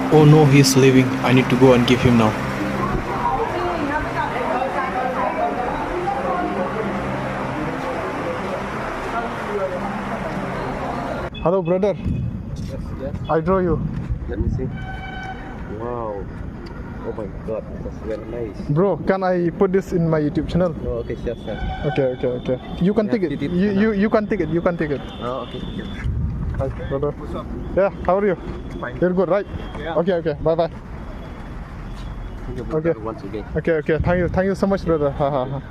Oh no, he's leaving. I need to go and give him now. Hello, brother. Yes. I draw you. Let me see. Wow. Oh my god, that's very nice. Bro, can I put this in my YouTube channel? Oh, okay, sure. Okay. You can You take have it. to dip You can take it. You can take it. Oh, okay. Hi, brother. What's up? Yeah, how are you? Fine. You're good, right? Yeah. Okay. Bye. Thank you, Okay. brother, once again. Okay. Thank you so much, brother. Ha.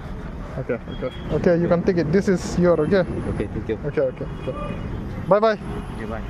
Okay, you can take it. This is your, okay? Okay, thank you. Okay. Bye. Okay, bye.